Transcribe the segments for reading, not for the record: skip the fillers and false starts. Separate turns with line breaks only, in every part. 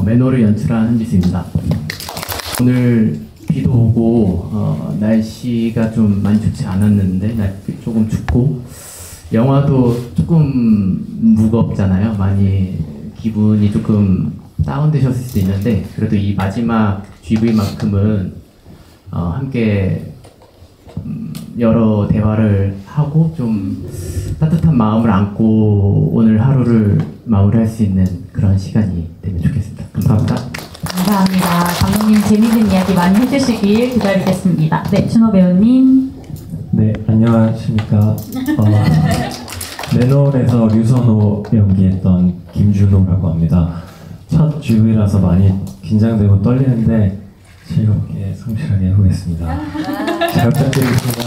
매너를 연출한 한지수입니다. 오늘 비도 오고 날씨가 좀 많이 좋지 않았는데 날씨 조금 춥고 영화도 조금 무겁잖아요. 많이 기분이 조금 다운되셨을 수도 있는데 그래도 이 마지막 GV만큼은 함께 여러 대화를 하고 좀 따뜻한 마음을 안고 오늘 하루를 마무리할 수 있는 그런 시간이 되면 좋겠습니다. 감사합니다.
감사합니다. 감독님 재미있는 이야기 많이 해주시길 기다리겠습니다. 네, 준호 배우님.
네, 안녕하십니까. 매너에서 류선호 연기했던 김준호라고 합니다. 첫 GV라서 많이 긴장되고 떨리는데 즐겁게 성실하게 해보겠습니다. 잘 부탁드리겠습니다.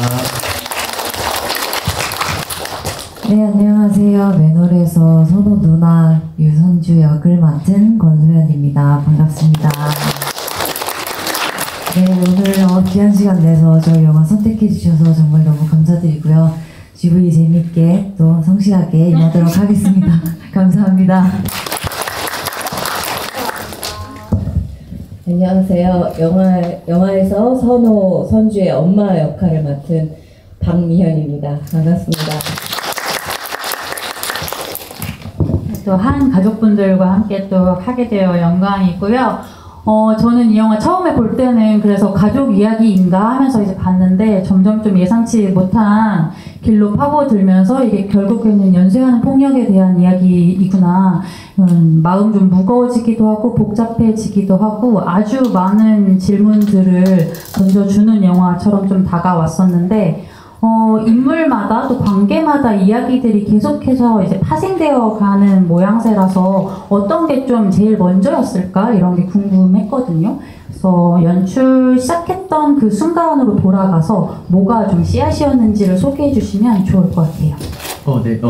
네, 안녕하세요. 매너에서 선호 누나 유선주 역을 맡은 권소연입니다. 반갑습니다. 네, 오늘 귀한 시간 내서 저희 영화 선택해 주셔서 정말 너무 감사드리고요. GV 재밌게 또 성실하게 임하도록 하겠습니다. 감사합니다.
안녕하세요. 영화에서 선주의 엄마 역할을 맡은 박미현입니다. 반갑습니다.
또 한 가족분들과 함께 또 하게 되어 영광이고요. 저는 이 영화 처음에 볼 때는 그래서 가족 이야기인가 하면서 이제 봤는데 점점 좀 예상치 못한 길로 파고들면서 이게 결국에는 연쇄하는 폭력에 대한 이야기이구나. 마음 좀 무거워지기도 하고 복잡해지기도 하고 아주 많은 질문들을 던져주는 영화처럼 좀 다가왔었는데 인물마다 또 관계마다 이야기들이 계속해서 이제 파생되어 가는 모양새라서 어떤 게 좀 제일 먼저였을까 이런 게 궁금했거든요. 그래서 연출 시작했던 그 순간으로 돌아가서 뭐가 좀 씨앗이었는지를 소개해 주시면 좋을 것 같아요.
네,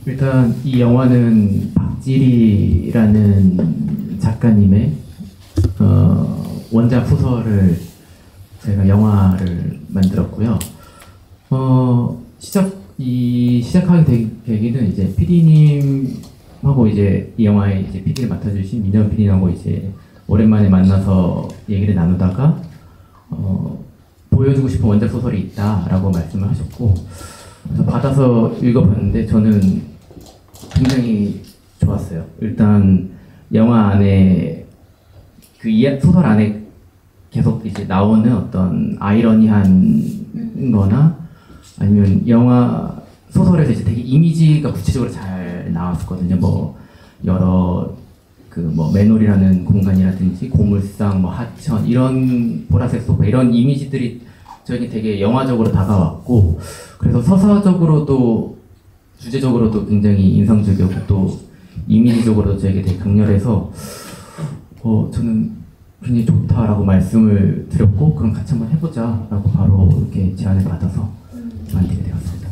일단 이 영화는 박지리라는 작가님의 원작 소설을 제가 영화를 만들었고요. 시작하게 계기는 이제 PD님하고 이제 이 영화에 이제 PD를 맡아주신 민정 PD님하고 이제 오랜만에 만나서 얘기를 나누다가 보여주고 싶은 원작 소설이 있다라고 말씀을 하셨고 그래서 받아서 읽어봤는데 저는 굉장히 좋았어요. 일단 영화 안에 그 소설 안에 계속 이제 나오는 어떤 아이러니한 거나 아니면 영화 소설에서 이제 되게 이미지가 구체적으로 잘 나왔었거든요. 뭐 여러 뭐 맨홀이라는 공간이라든지 고물상, 뭐 하천 이런 보라색 소파 이런 이미지들이 저에게 되게 영화적으로 다가왔고 그래서 서사적으로도 주제적으로도 굉장히 인상적이었고 또 이미지적으로도 저에게 되게 강렬해서 저는 굉장히 좋다라고 말씀을 드렸고 그럼 같이 한번 해보자라고 바로 이렇게 제안을 받아서 만들게 되었습니다.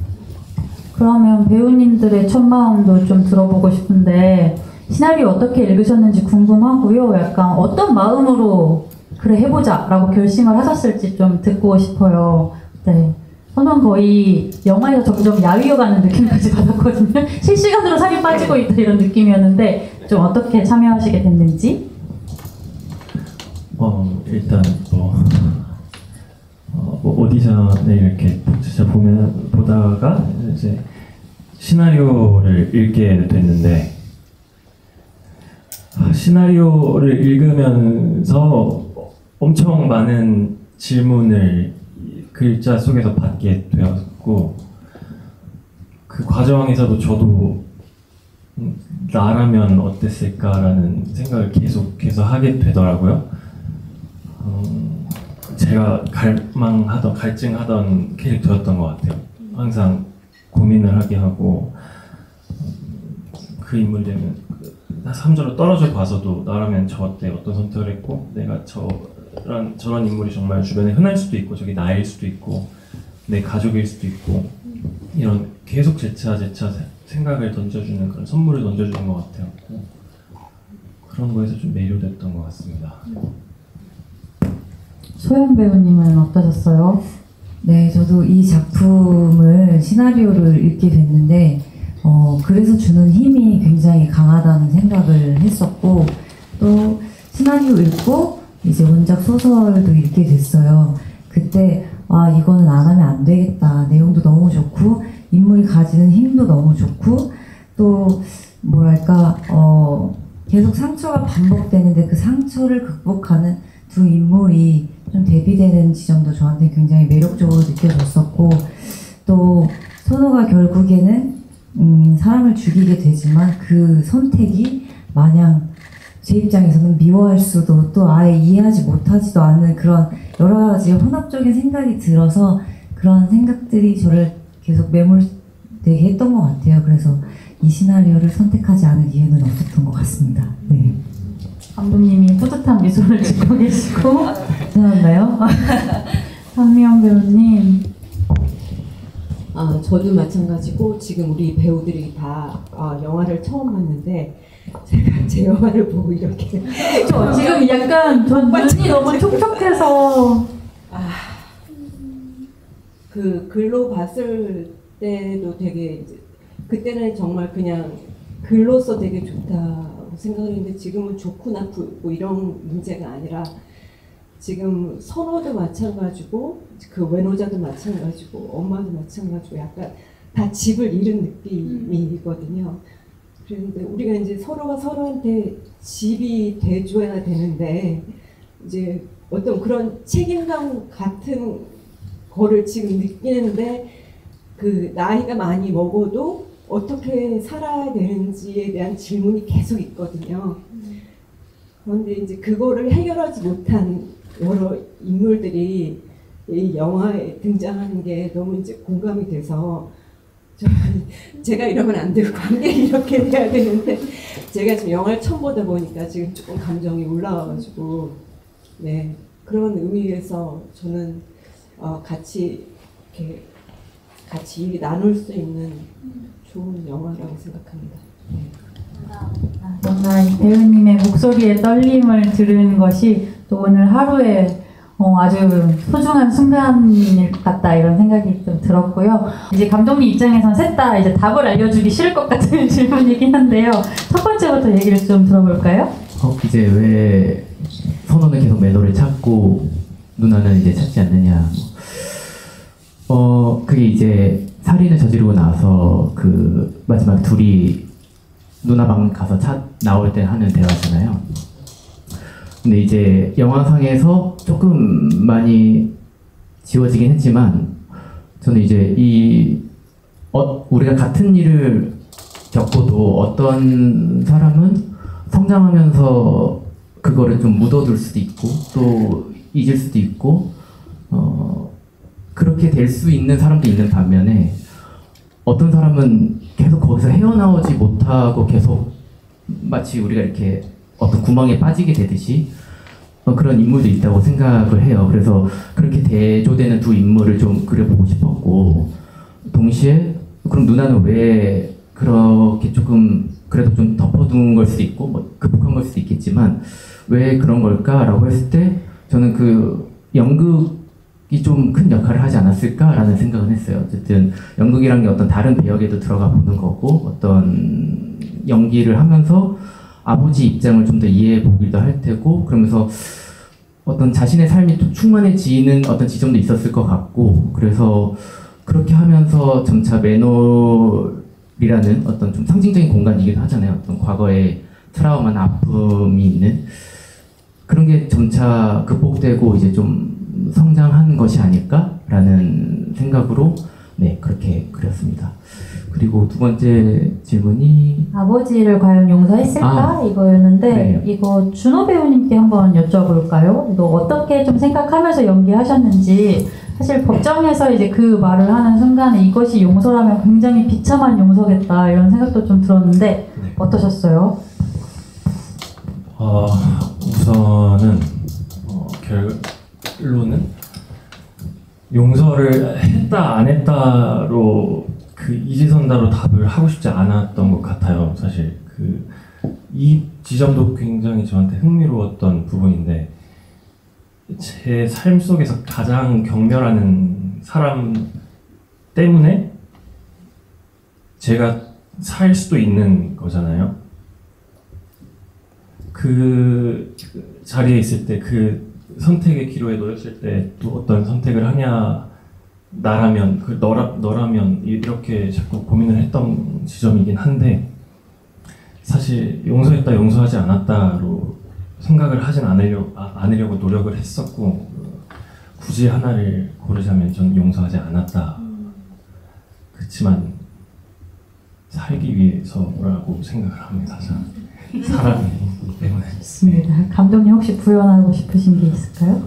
그러면
배우님들의 첫 마음도 좀 들어보고 싶은데 시나리오 어떻게 읽으셨는지 궁금하고요. 약간 어떤 마음으로 그래 해보자 라고 결심을 하셨을지 좀 듣고 싶어요. 네. 저는 거의 영화에서 점점 야위어가는 느낌까지 받았거든요. 실시간으로 살이 빠지고 있다 이런 느낌이었는데 좀 어떻게 참여하시게 됐는지?
일단 오디션을 이렇게 진짜 보다가 이제 시나리오를 읽게 됐는데 시나리오를 읽으면서 엄청 많은 질문을 글자 속에서 받게 되었고 그 과정에서도 저도 나라면 어땠을까라는 생각을 계속해서 하게 되더라고요. 제가 갈증하던 캐릭터였던 것 같아요. 항상 고민을 하게 하고 그 인물 되면 삼자로 떨어져 봐서도 나라면 저때 어떤 선택을 했고 내가 저런 인물이 정말 주변에 흔할 수도 있고 저게 나일 수도 있고 내 가족일 수도 있고 이런 계속 재차 생각을 던져주는 그런 선물을 던져주는 것 같아요. 그런 거에서 좀 매료됐던 것 같습니다.
소연 배우님은 어떠셨어요?
네, 저도 이 작품을 시나리오를 읽게 됐는데 그래서 주는 힘이 굉장히 강하다는 생각을 했었고 또 시나리오 읽고 이제 원작 소설도 읽게 됐어요. 그때 이거는 안 하면 안 되겠다. 내용도 너무 좋고 인물이 가지는 힘도 너무 좋고 또 뭐랄까 계속 상처가 반복되는데 그 상처를 극복하는 두 인물이 좀 대비되는 지점도 저한테 굉장히 매력적으로 느껴졌었고 또 선호가 결국에는 사람을 죽이게 되지만 그 선택이 마냥 제 입장에서는 미워할 수도 또 아예 이해하지 못하지도 않는 그런 여러 가지 혼합적인 생각이 들어서 그런 생각들이 저를 계속 매몰되게 했던 것 같아요. 그래서 이 시나리오를 선택하지 않은 이유는 없었던 것 같습니다. 네.
감독님이 뿌듯한 미소를 짓고 계시고
괜찮았나요?
박미영 배우님.
저도 마찬가지고 지금 우리 배우들이 다 영화를 처음 봤는데 제가 제 영화를 보고 이렇게
저 지금 약간 전 눈이 너무 촉촉해서
그 글로 봤을 때도 되게 그때는 정말 그냥 글로서 되게 좋다고 생각했는데 지금은 좋고 나쁘고 이런 문제가 아니라 지금 선호도 마찬가지고 그 외노자도 마찬가지고 엄마도 마찬가지고 약간 다 집을 잃은 느낌이거든요. 그런데 우리가 이제 서로가 서로한테 집이 돼줘야 되는데 이제 어떤 그런 책임감 같은 거를 지금 느끼는데 그 나이가 많이 먹어도 어떻게 살아야 되는지에 대한 질문이 계속 있거든요. 그런데 이제 그거를 해결하지 못한 여러 인물들이 이 영화에 등장하는 게 너무 이제 공감이 돼서 제가 이러면 안 되고 관계를 이렇게 돼야 되는데 제가 지금 영화를 처음 보다 보니까 지금 조금 감정이 올라와가지고 네 그런 의미에서 저는 같이 이렇게 같이 나눌 수 있는 좋은 영화라고 생각합니다. 네.
정말 이 배우님의 목소리의 떨림을 들은 것이 또 오늘 하루에 아주 소중한 순간일 것 같다 이런 생각이 좀 들었고요. 이제 감독님 입장에선 셋 다 이제 답을 알려주기 싫을 것 같은 질문이긴 한데요. 첫 번째부터 얘기를 좀 들어볼까요?
이제 왜 선호는 계속 매너를 찾고 누나는 이제 찾지 않느냐. 그게 이제 살인을 저지르고 나서 그 마지막 둘이 누나 방 가서 나올 때 하는 대화잖아요. 근데 이제 영화상에서 조금 많이 지워지긴 했지만 저는 이제 우리가 같은 일을 겪어도 어떤 사람은 성장하면서 그거를 좀 묻어둘 수도 있고 또 잊을 수도 있고 그렇게 될 수 있는 사람도 있는 반면에 어떤 사람은 계속 거기서 헤어나오지 못하고 계속 마치 우리가 이렇게 어떤 구멍에 빠지게 되듯이 그런 인물도 있다고 생각을 해요. 그래서 그렇게 대조되는 두 인물을 좀 그려보고 싶었고 동시에 그럼 누나는 왜 그렇게 조금 그래도 좀 덮어둔 걸 수도 있고 뭐 극복한 걸 수도 있겠지만 왜 그런 걸까라고 했을 때 저는 그 연극이 좀 큰 역할을 하지 않았을까라는 생각은 했어요. 어쨌든 연극이란 게 어떤 다른 배역에도 들어가 보는 거고 어떤 연기를 하면서 아버지 입장을 좀 더 이해해 보기도 할 테고 그러면서 어떤 자신의 삶이 좀 충만해지는 어떤 지점도 있었을 것 같고 그래서 그렇게 하면서 점차 매놀이라는 어떤 좀 상징적인 공간이기도 하잖아요. 어떤 과거의 트라우마나 아픔이 있는 그런 게 점차 극복되고 이제 좀 성장한 것이 아닐까라는 생각으로 네 그렇게 그렸습니다. 그리고 두 번째 질문이
아버지를 과연 용서했을까 이거였는데
네.
이거 준호 배우님께 한번 여쭤볼까요? 또 어떻게 좀 생각하면서 연기하셨는지 사실 법정에서 이제 그 말을 하는 순간에 이것이 용서라면 굉장히 비참한 용서겠다 이런 생각도 좀 들었는데
네.
어떠셨어요?
우선은 결론은 용서를 했다 안 했다로 그 이지선다로 답을 하고 싶지 않았던 것 같아요. 사실 이 지점도 굉장히 저한테 흥미로웠던 부분인데 제 삶 속에서 가장 경멸하는 사람 때문에 제가 살 수도 있는 거잖아요. 그 자리에 있을 때 그 선택의 기로에 놓였을 때 또 어떤 선택을 하냐 나라면 그 너라면 이렇게 자꾸 고민을 했던 지점이긴 한데 사실 용서했다 용서하지 않았다로 생각을 하진 않으려고 노력을 했었고 굳이 하나를 고르자면 전 용서하지 않았다. 그렇지만 살기 위해서라고 생각을 합니다. 사람이기 때문에.
좋습니다. 감독님 혹시 부연하고 싶으신 게 있을까요?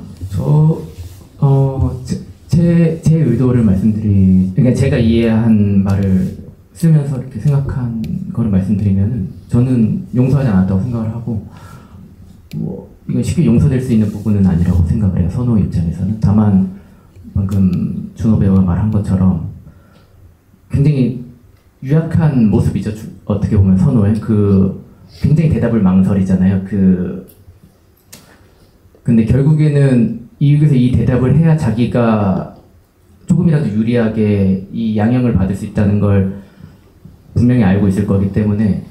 제 의도를 그러니까 제가 이해한 말을 쓰면서 이렇게 생각한 거를 말씀드리면은 저는 용서하지 않았다고 생각을 하고 뭐 이건 쉽게 용서될 수 있는 부분은 아니라고 생각을 해요. 선호 입장에서는. 다만 방금 준호 배우가 말한 것처럼 굉장히 유약한 모습이죠. 어떻게 보면 선호의 굉장히 대답을 망설이잖아요. 근데 결국에는 여기서 이 대답을 해야 자기가 조금이라도 유리하게 이 양형을 받을 수 있다는 걸 분명히 알고 있을 거기 때문에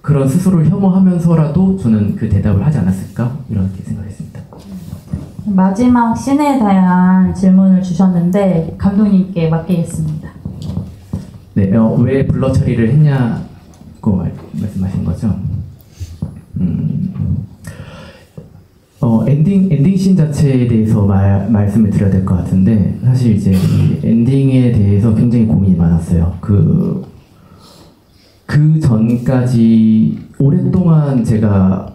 그런 스스로를 혐오하면서라도 저는 그 대답을 하지 않았을까 이렇게 생각했습니다.
마지막 씬에 대한 질문을 주셨는데 감독님께 맡기겠습니다.
네, 왜 블러 처리를 했냐고 말씀하신 거죠. 엔딩 씬 자체에 대해서 말씀을 드려야 될 것 같은데 사실 이제 엔딩에 대해서 굉장히 고민이 많았어요. 그 전까지 오랫동안 제가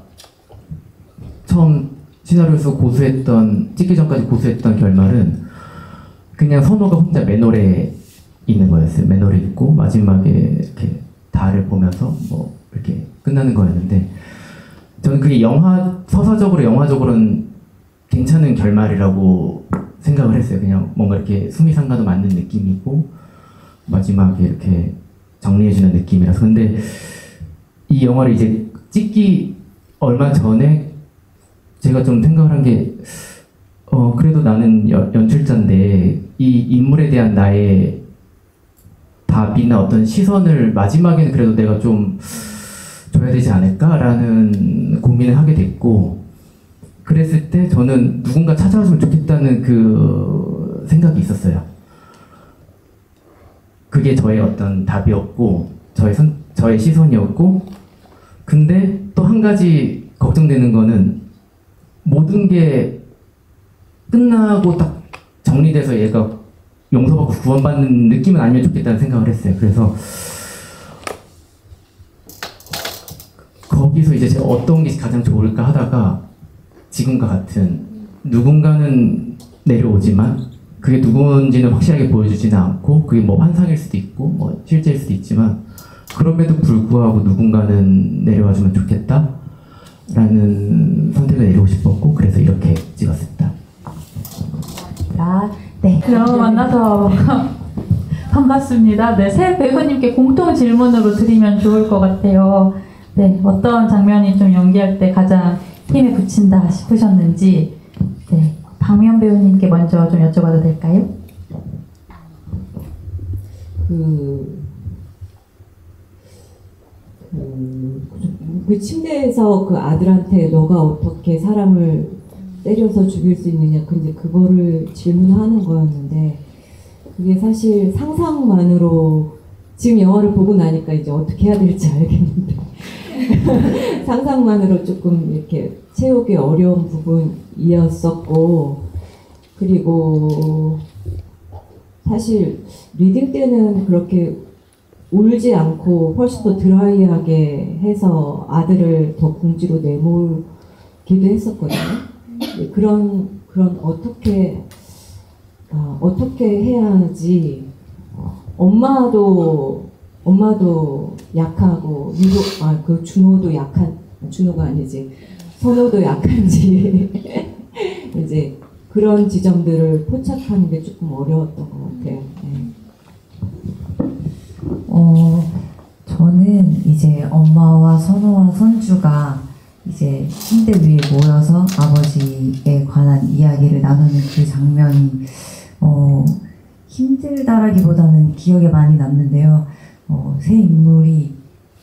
처음 시나리오 쓰고 찍기 전까지 고수했던 결말은 그냥 선호가 혼자 맨홀에 있는 거였어요. 맨홀에 있고 마지막에 이렇게 달을 보면서 뭐 이렇게 끝나는 거였는데 저는 그게 서사적으로 영화적으로는 괜찮은 결말이라고 생각을 했어요. 그냥 뭔가 이렇게 수미상과도 맞는 느낌이고 마지막에 이렇게 정리해주는 느낌이라서. 근데 이 영화를 이제 찍기 얼마 전에 제가 좀 생각을 한 게 그래도 나는 연출자인데 이 인물에 대한 나의 답이나 어떤 시선을 마지막에는 그래도 내가 좀 줘야 되지 않을까라는 고민을 하게 됐고, 그랬을 때 저는 누군가 찾아왔으면 좋겠다는 그 생각이 있었어요. 그게 저의 어떤 답이었고 저의 시선이었고, 근데 또 한 가지 걱정되는 거는 모든 게 끝나고 딱 정리돼서 얘가 용서받고 구원받는 느낌은 아니면 좋겠다는 생각을 했어요. 그래서 거기서 이제 제가 어떤 게 가장 좋을까 하다가 지금과 같은 누군가는 내려오지만 그게 누군지는 확실하게 보여주지는 않고 그게 뭐 환상일 수도 있고 뭐 실제일 수도 있지만 그럼에도 불구하고 누군가는 내려와주면 좋겠다 라는 선택을 내리고 싶었고 그래서 이렇게 찍었습니다.
네, 그럼 만나서 반갑습니다. 네, 새 배우님께 공통 질문으로 드리면 좋을 것 같아요. 네, 어떤 장면이 좀 연기할 때 가장 힘에 붙인다 싶으셨는지, 네, 박미연 배우님께 먼저 좀 여쭤봐도 될까요?
그 침대에서 그 아들한테 너가 어떻게 사람을 때려서 죽일 수 있느냐, 근데 그거를 질문하는 거였는데 그게 사실 상상만으로 지금 영화를 보고 나니까 이제 어떻게 해야 될지 알겠는데 상상만으로 조금 이렇게 채우기 어려운 부분이었었고, 그리고 사실 리딩 때는 그렇게 울지 않고 훨씬 더 드라이하게 해서 아들을 더 궁지로 내몰기도 했었거든요. 그런 어떻게 해야지 엄마도 약하고 준호가 아니지 선호도 약한지 이제 그런 지점들을 포착하는 게 조금 어려웠던 것 같아요. 네.
저는 이제 엄마와 선호와 선주가 이제 침대 위에 모여서 아버지에 관한 이야기를 나누는 그 장면이 힘들다라기보다는 기억에 많이 남는데요. 세 인물이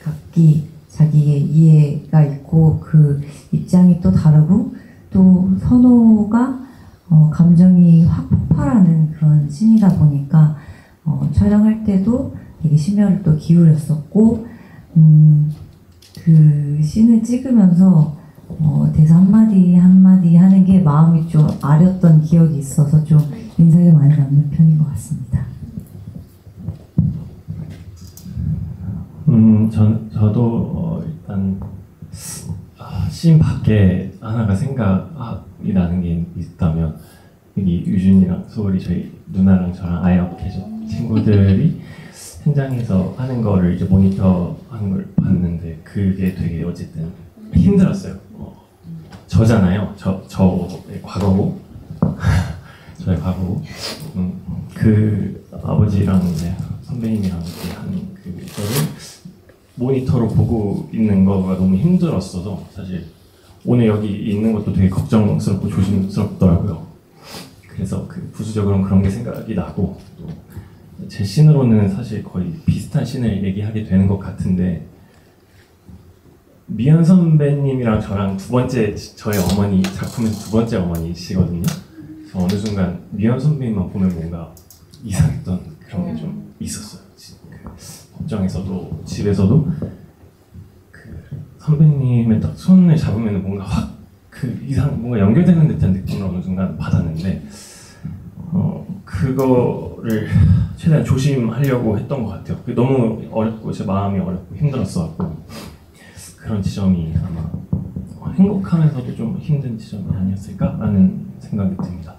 각기 자기의 이해가 있고 그 입장이 또 다르고 또 선호가 감정이 확 폭발하는 그런 씬이다 보니까 촬영할 때도 되게 심혈을 또 기울였었고 그 씬을 찍으면서 대사 한마디 한마디 하는 게 마음이 좀 아렸던 기억이 있어서 좀 인상이 많이 남는 편인 것 같습니다.
저도 일단 씬 밖에 하나가 생각이 나는 게 있다면 여기 유준이랑 소울이 저희 누나랑 저랑 아예 업계죠 친구들이 현장에서 하는 거를 이제 모니터하는 걸 봤는데 그게 되게 어쨌든 힘들었어요. 저잖아요. 저의 과거고 저의 과거고 그 아버지랑 이제 선배님이랑 이렇게 하는 그거를 모니터로 보고 있는 거가 너무 힘들었어서 사실 오늘 여기 있는 것도 되게 걱정스럽고 조심스럽더라고요. 그래서 그 부수적으로는 그런 게 생각이 나고 또 제 씬으로는 사실 거의 비슷한 씬을 얘기하게 되는 것 같은데 미연 선배님이랑 저랑 두 번째 저의 어머니 작품에서 두 번째 어머니시거든요. 그래서 어느 순간 미연 선배님만 보면 뭔가 이상했던 그런 게 좀 있었어요. 그 법정에서도 집에서도 그 선배님의 딱 손을 잡으면 뭔가 확 그 뭔가 연결되는 듯한 느낌을 어느 순간 받았는데 그거를 최대한 조심하려고 했던 것 같아요. 너무 어렵고 제 마음이 어렵고 힘들었어갖고 그런 지점이 아마 행복하면서도 좀 힘든 지점이 아니었을까라는 생각이 듭니다.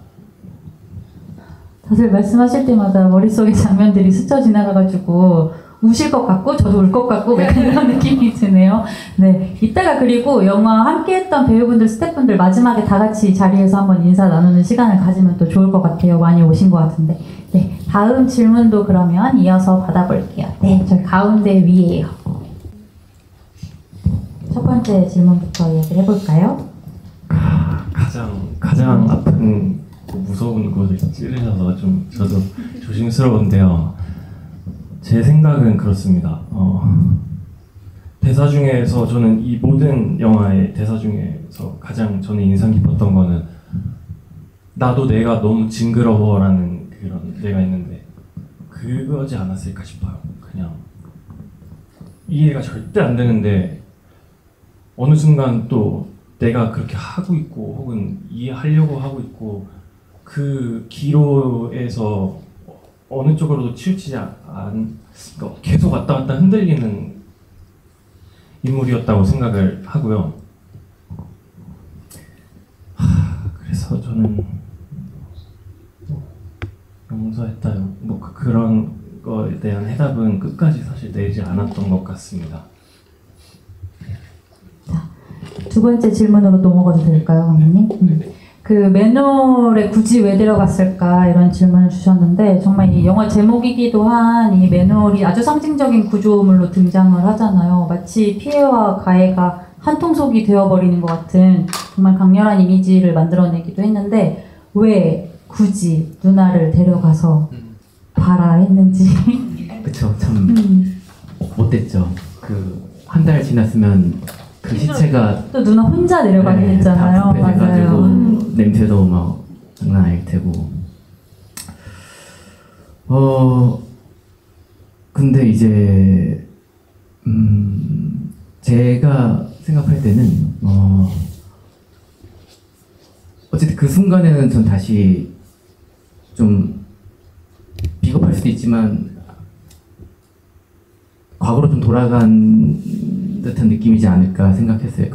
다들 말씀하실 때마다 머릿속에 장면들이 스쳐 지나가가지고 우실 것 같고 저도 울 것 같고 약간 이런 느낌이 드네요. 네, 이따가 그리고 영화 함께했던 배우분들, 스태프분들 마지막에 다 같이 자리에서 한번 인사 나누는 시간을 가지면 또 좋을 것 같아요. 많이 오신 것 같은데. 네, 다음 질문도 그러면 이어서 받아볼게요. 네, 저 가운데 위에요. 첫 번째 질문부터 얘기를 해볼까요?
가장 아픈 무서운 곳을 찌르셔서 좀 저도 조심스러운데요. 제 생각은 그렇습니다. 대사 중에서 저는 이 모든 영화의 대사 중에서 가장 저는 인상 깊었던 거는 나도 내가 너무 징그러워라는 그런 데가 있는데 그거지 않았을까 싶어요. 그냥 이해가 절대 안 되는데 어느 순간 또 내가 그렇게 하고 있고 혹은 이해하려고 하고 있고 그 기로에서 어느 쪽으로도 치우치지 그러니까 계속 왔다 갔다 흔들리는 인물이었다고 생각을 하고요. 그래서 저는 용서했다요. 뭐 그런 거에 대한 해답은 끝까지 사실 내지 않았던 것 같습니다.
두 번째 질문으로 넘어가도 될까요, 감독님? 그 맨홀에 굳이 왜 들어갔을까 이런 질문을 주셨는데 정말 이 영화 제목이기도 한 이 맨홀이 아주 상징적인 구조물로 등장을 하잖아요. 마치 피해와 가해가 한 통속이 되어버리는 것 같은 정말 강렬한 이미지를 만들어내기도 했는데 왜 굳이 누나를 데려가서 봐라 했는지.
그쵸, 참 못됐죠. 그 한 달 지났으면 그 시체가
또 누나 혼자 내려가게 했잖아요.
다 부패돼가지고 냄새도 막 장난 아닐 테고. 근데 이제 제가 생각할 때는 어쨌든 그 순간에는 전 다시 좀 비겁할 수도 있지만 과거로 좀 돌아간 듯한 느낌이지 않을까 생각했어요.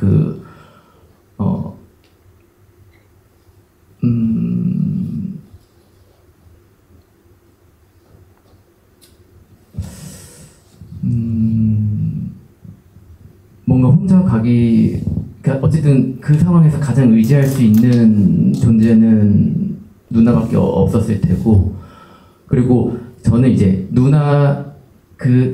뭔가 혼자 가기, 그러니까 어쨌든 그 상황에서 가장 의지할 수 있는 존재는 누나밖에 없었을 테고, 그리고 저는 이제 누나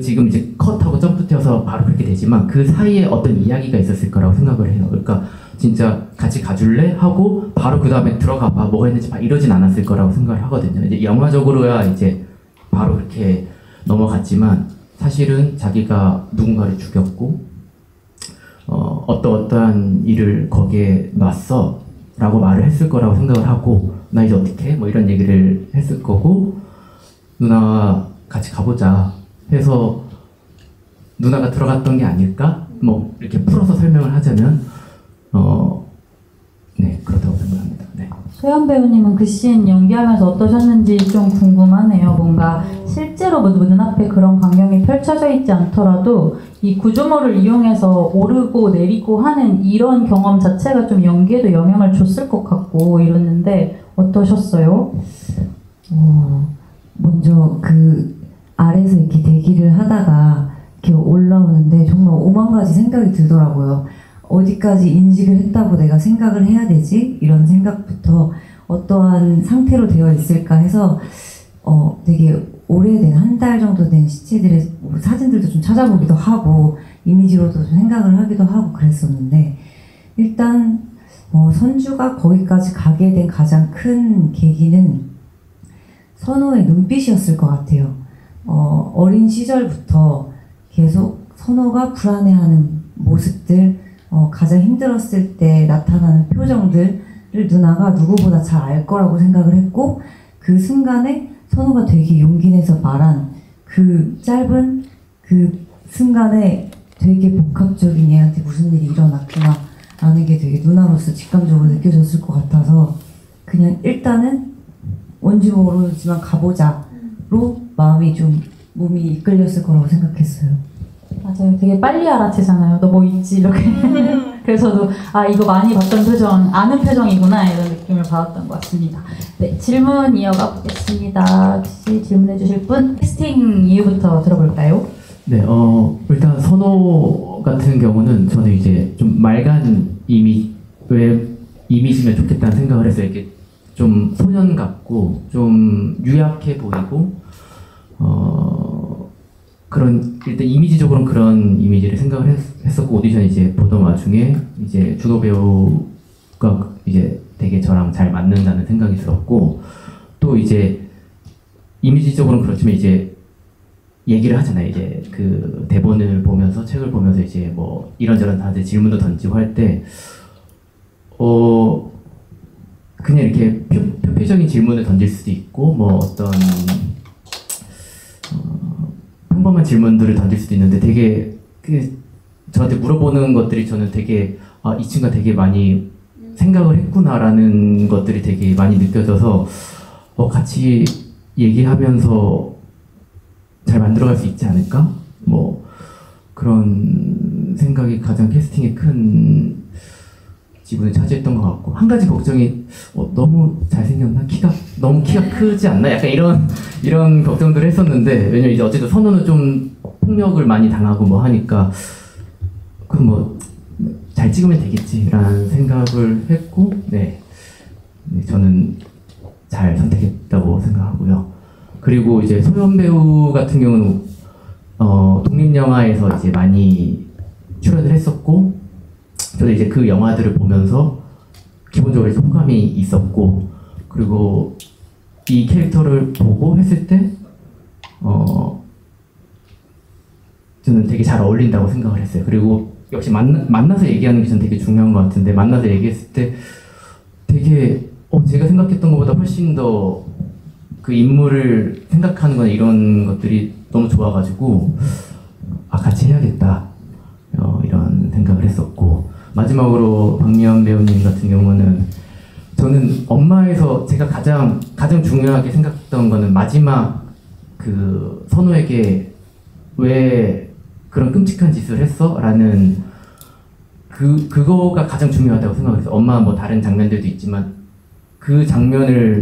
지금 이제 컷하고 점프 뛰어서 바로 그렇게 되지만 그 사이에 어떤 이야기가 있었을 거라고 생각을 해요. 그러니까 진짜 같이 가줄래? 하고 바로 그 다음에 들어가 봐 뭐가 있는지 봐 이러진 않았을 거라고 생각을 하거든요. 이제 영화적으로야 이제 바로 그렇게 넘어갔지만 사실은 자기가 누군가를 죽였고 어떠한 일을 거기에 놨어 라고 말을 했을 거라고 생각을 하고 나 이제 어떻게 뭐 이런 얘기를 했을 거고 누나와 같이 가보자 해서 누나가 들어갔던 게 아닐까? 뭐 이렇게 풀어서 설명을 하자면 네 그렇다고 생각합니다. 네.
소연 배우님은 그 씬 연기하면서 어떠셨는지 좀 궁금하네요. 뭔가 실제로 뭐 눈앞에 그런 광경이 펼쳐져 있지 않더라도 이 구조물을 이용해서 오르고 내리고 하는 이런 경험 자체가 좀 연기에도 영향을 줬을 것 같고 이랬는데 어떠셨어요?
먼저 그 아래에서 이렇게 대기를 하다가 이렇게 올라오는데 정말 오만 가지 생각이 들더라고요. 어디까지 인식을 했다고 내가 생각을 해야 되지? 이런 생각부터 어떠한 상태로 되어 있을까 해서 되게 오래된 한 달 정도 된 시체들의 사진들도 좀 찾아보기도 하고 이미지로도 좀 생각을 하기도 하고 그랬었는데 일단 선주가 거기까지 가게 된 가장 큰 계기는 선호의 눈빛이었을 것 같아요. 어린 시절부터 계속 선호가 불안해하는 모습들, 가장 힘들었을 때 나타나는 표정들을 누나가 누구보다 잘 알 거라고 생각을 했고 그 순간에 선호가 되게 용기 내서 말한 그 짧은 그 순간에 되게 복합적인 얘한테 무슨 일이 일어났구나 라는 게 되게 누나로서 직감적으로 느껴졌을 것 같아서 그냥 일단은 뭔지 모르지만 가보자로 몸이 이끌렸을 거라고 생각했어요.
맞아요. 되게 빨리 알아채잖아요. 너 뭐 있지? 이렇게. 그래서 저도 이거 많이 봤던 표정, 아는 표정이구나 이런 느낌을 받았던 것 같습니다. 네, 질문 이어가 보겠습니다. 혹시 질문해 주실 분? 캐스팅 이유부터 들어볼까요?
네, 일단 선호 같은 경우는 저는 이제 좀 맑은 이미지면 좋겠다는 생각을 해서 이렇게 좀 소년 같고 좀 유약해 보이고 그런 일단 이미지적으로는 그런 이미지를 생각을 했었고 오디션 이제 보던 와중에 이제 준호 배우가 이제 되게 저랑 잘 맞는다는 생각이 들었고 또 이제 이미지적으로는 그렇지만 이제 얘기를 하잖아요. 이제 그 대본을 보면서 책을 보면서 이제 뭐 이런저런 다들 질문도 던지고 할 때 그냥 이렇게 표피적인 질문을 던질 수도 있고 뭐 어떤 평범한 질문들을 던질 수도 있는데 되게 저한테 물어보는 것들이 저는 되게 이 친구가 되게 많이 생각을 했구나라는 것들이 되게 많이 느껴져서 같이 얘기하면서 잘 만들어갈 수 있지 않을까? 뭐 그런 생각이 가장 캐스팅에 큰 지분을 차지했던 것 같고 한 가지 걱정이 너무 잘생겼나? 너무 키가 크지 않나? 약간 이런 걱정들을 했었는데 왜냐면 이제 어쨌든 선호는 좀 폭력을 많이 당하고 뭐 하니까 잘 찍으면 되겠지라는 생각을 했고 네, 저는 잘 선택했다고 생각하고요. 그리고 이제 소연 배우 같은 경우는 독립영화에서 이제 많이 출연을 했었고 저도 이제 그 영화들을 보면서 기본적으로 호감이 있었고 그리고 이 캐릭터를 보고 했을 때 저는 되게 잘 어울린다고 생각을 했어요. 그리고 역시 만나서 얘기하는 게 저는 되게 중요한 것 같은데 만나서 얘기했을 때 되게 제가 생각했던 것보다 훨씬 더 그 인물을 생각하는 거나 이런 것들이 너무 좋아가지고 같이 해야겠다 이런 생각을 했었고 마지막으로 박미연 배우님 같은 경우는 저는 엄마에서 제가 가장 중요하게 생각했던 거는 마지막 그 선우에게 왜 그런 끔찍한 짓을 했어? 라는 그거가 가장 중요하다고 생각했어요. 엄마 뭐 다른 장면들도 있지만 그 장면을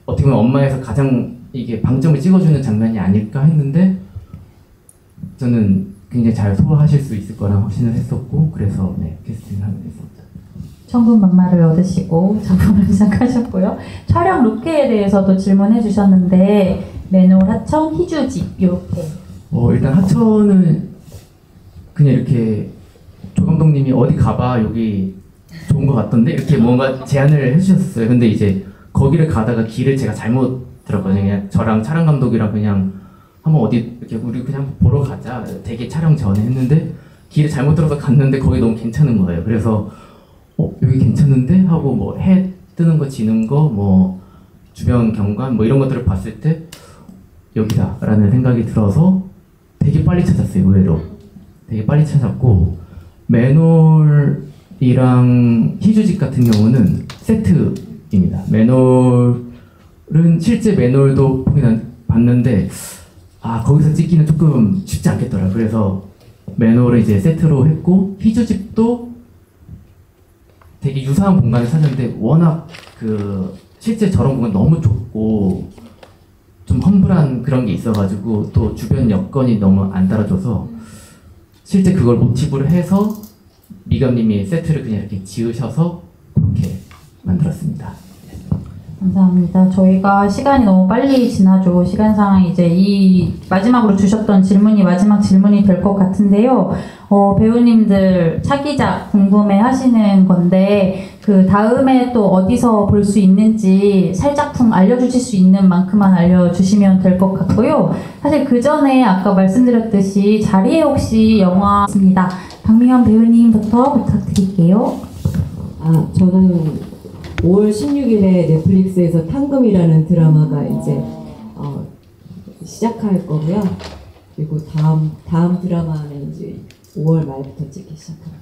어떻게 보면 엄마에서 가장 이게 방점을 찍어주는 장면이 아닐까 했는데 저는 굉장히 잘 소화하실 수 있을 거라 확신을 했었고 그래서 네, 캐스팅을 하게 됐습니다.
천군만마를 얻으시고 작품을 시작하셨고요. 촬영 루트에 대해서도 질문해 주셨는데 맨홀, 하천, 희주집 이렇게
일단 하천은 그냥 이렇게 조 감독님이 어디 가봐 여기 좋은 것 같던데 이렇게 뭔가 제안을 해주셨어요. 근데 이제 거기를 가다가 길을 제가 잘못 들었거든요. 그냥 저랑 촬영 감독이랑 그냥 한번 어디 이렇게 우리 그냥 보러 가자 되게 촬영 전에 했는데 길을 잘못 들어서 갔는데 거기 너무 괜찮은 거예요. 그래서 여기 괜찮은데 하고 뭐 해 뜨는 거 지는 거 뭐 주변 경관 뭐 이런 것들을 봤을 때 여기다라는 생각이 들어서 되게 빨리 찾았어요. 의외로 되게 빨리 찾았고 맨홀이랑 희주집 같은 경우는 세트입니다. 맨홀은 실제 맨홀도 보긴 봤는데 거기서 찍기는 조금 쉽지 않겠더라고요. 그래서 맨홀을 이제 세트로 했고 희주집도 되게 유사한 공간을 찾았는데 워낙 그 실제 저런 공간 너무 좁고 좀 험불한 그런 게 있어가지고 또 주변 여건이 너무 안 따라줘서 실제 그걸 모티브로 해서 미감님이 세트를 그냥 이렇게 지으셔서 그렇게 만들었습니다.
감사합니다. 저희가 시간이 너무 빨리 지나죠. 시간상 이제 이 마지막으로 주셨던 질문이 마지막 질문이 될 것 같은데요. 배우님들 차기작 궁금해 하시는 건데 그 다음에 또 어디서 볼 수 있는지 살짝쿵 알려주실 수 있는 만큼만 알려주시면 될 것 같고요. 사실 그 전에 아까 말씀드렸듯이 자리에 혹시 영화 있습니다. 박미연 배우님부터 부탁드릴게요.
저는 5월 16일에 넷플릭스에서 탕금이라는 드라마가 이제 시작할 거고요. 그리고 다음 드라마는 이제 5월 말부터 찍기 시작합니다.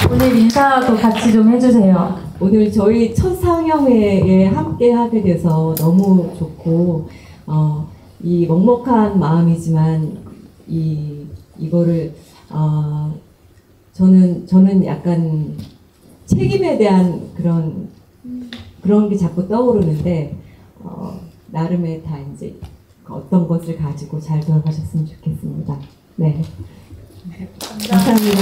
오늘 인사도 같이 좀 해주세요.
오늘 저희 첫 상영회에 함께 하게 돼서 너무 좋고 이 먹먹한 마음이지만 이거를 저는 약간 책임에 대한 그런 게 자꾸 떠오르는데 나름의 다 이제 어떤 것을 가지고 잘 돌아가셨으면 좋겠습니다. 네, 감사합니다.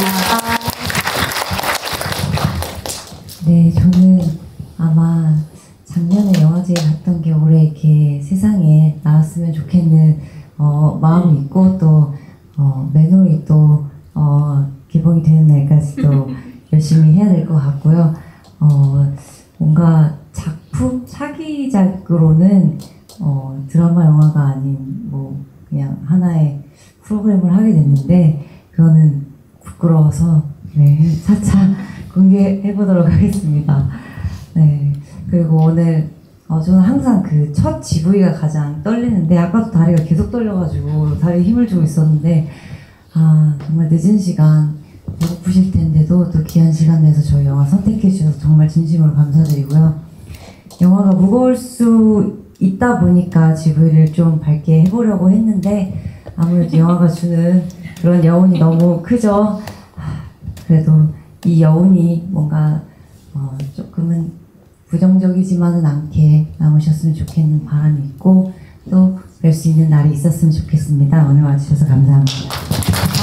네, 저는 아마 작년에 영화제에 갔던 게 올해 이렇게 세상에 나왔으면 좋겠는 마음이 있고 또 맨홀이 또 개봉이 되는 날까지 또 열심히 해야 될 것 같고요. 뭔가 차기작으로는 드라마 영화가 아닌 뭐 그냥 하나의 프로그램을 하게 됐는데 그거는 부끄러워서 네, 차차 공개해보도록 하겠습니다. 네, 그리고 오늘 저는 항상 그 첫 GV가 가장 떨리는데 아까도 다리가 계속 떨려가지고 다리에 힘을 주고 있었는데 정말 늦은 시간 배고프실 텐데도 또 귀한 시간 내서 저희 영화 선택해 주셔서 정말 진심으로 감사드리고요. 영화가 무거울 수 있다 보니까 GV를 좀 밝게 해보려고 했는데 아무래도 영화가 주는 그런 여운이 너무 크죠. 그래도 이 여운이 뭔가 조금은 부정적이지만은 않게 남으셨으면 좋겠는 바람이 있고 또 뵐 수 있는 날이 있었으면 좋겠습니다. 오늘 와주셔서 감사합니다.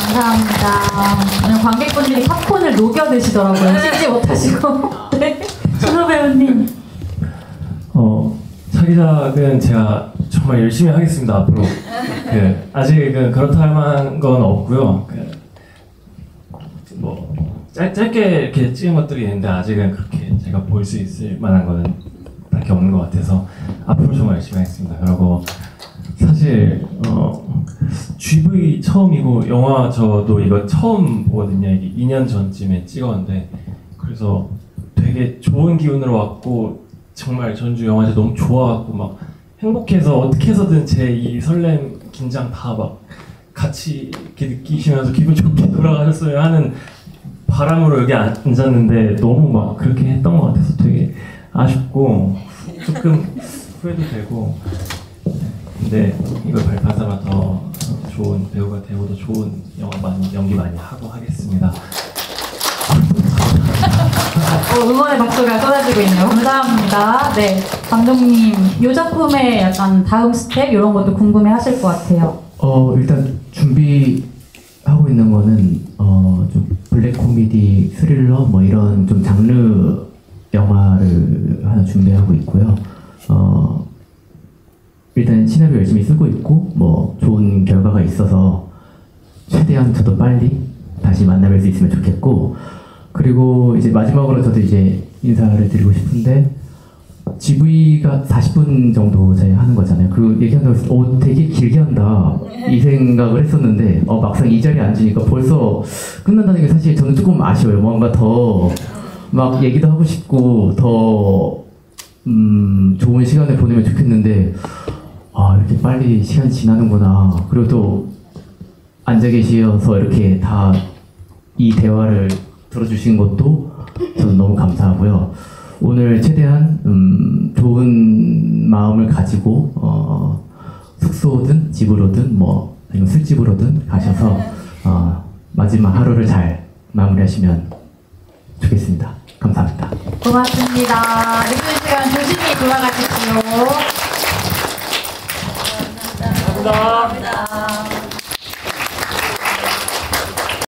감사합니다. 오늘 관객분들이 팝콘을 녹여 드시더라고요. 씹지 못하시고. 네. 준호 배우님.
차기작은 제가 정말 열심히 하겠습니다. 앞으로 아직은 그렇다 할 만한 건 없고요. 뭐 짧게 이렇게 찍은 것들이 있는데 아직은 그렇게 제가 볼 수 있을 만한 거는 딱히 없는 것 같아서 앞으로 정말 열심히 하겠습니다. 그리고 사실 GV 처음이고 영화 저도 이거 처음 보거든요. 이게 2년 전쯤에 찍었는데 그래서 되게 좋은 기운으로 왔고 정말 전주 영화제 너무 좋아갖고 막 행복해서 어떻게 해서든 제 이 설렘, 긴장 다 막 같이 이렇게 느끼시면서 기분 좋게 돌아가셨어요 하는 바람으로 여기 앉았는데 너무 막 그렇게 했던 것 같아서 되게 아쉽고 조금 후회도 되고 근데 이걸 발판삼아 더 좋은 배우가 되고 더 좋은 영화 연기 많이 하고 하겠습니다.
응원의 박수가 쏟아지고 있네요. 감사합니다. 네, 감독님 이 작품의 약간 다음 스텝 이런 것도 궁금해 하실 것 같아요.
일단 준비하고 있는 거는 좀 블랙 코미디, 스릴러 뭐 이런 좀 장르 영화를 하나 준비하고 있고요. 일단 시나리오 열심히 쓰고 있고 뭐 좋은 결과가 있어서 최대한 저도 빨리 다시 만나뵐 수 있으면 좋겠고 그리고 이제 마지막으로 저도 이제 인사를 드리고 싶은데 GV가 40분 정도 저희 하는 거잖아요. 그 얘기한다고 되게 길게 한다 이 생각을 했었는데 막상 이 자리에 앉으니까 벌써 끝난다는 게 사실 저는 조금 아쉬워요. 뭔가 더 막 얘기도 하고 싶고 더 좋은 시간을 보내면 좋겠는데 이렇게 빨리 시간이 지나는구나. 그리고 또 앉아 계셔서 이렇게 다 이 대화를 들어주신 것도 저는 너무 감사하고요. 오늘 최대한 좋은 마음을 가지고 숙소든 집으로든 뭐 아니면 술집으로든 가셔서 마지막 하루를 잘 마무리하시면 좋겠습니다. 감사합니다.
고맙습니다. 늦은 시간 조심히 돌아가십시오.
감사합니다.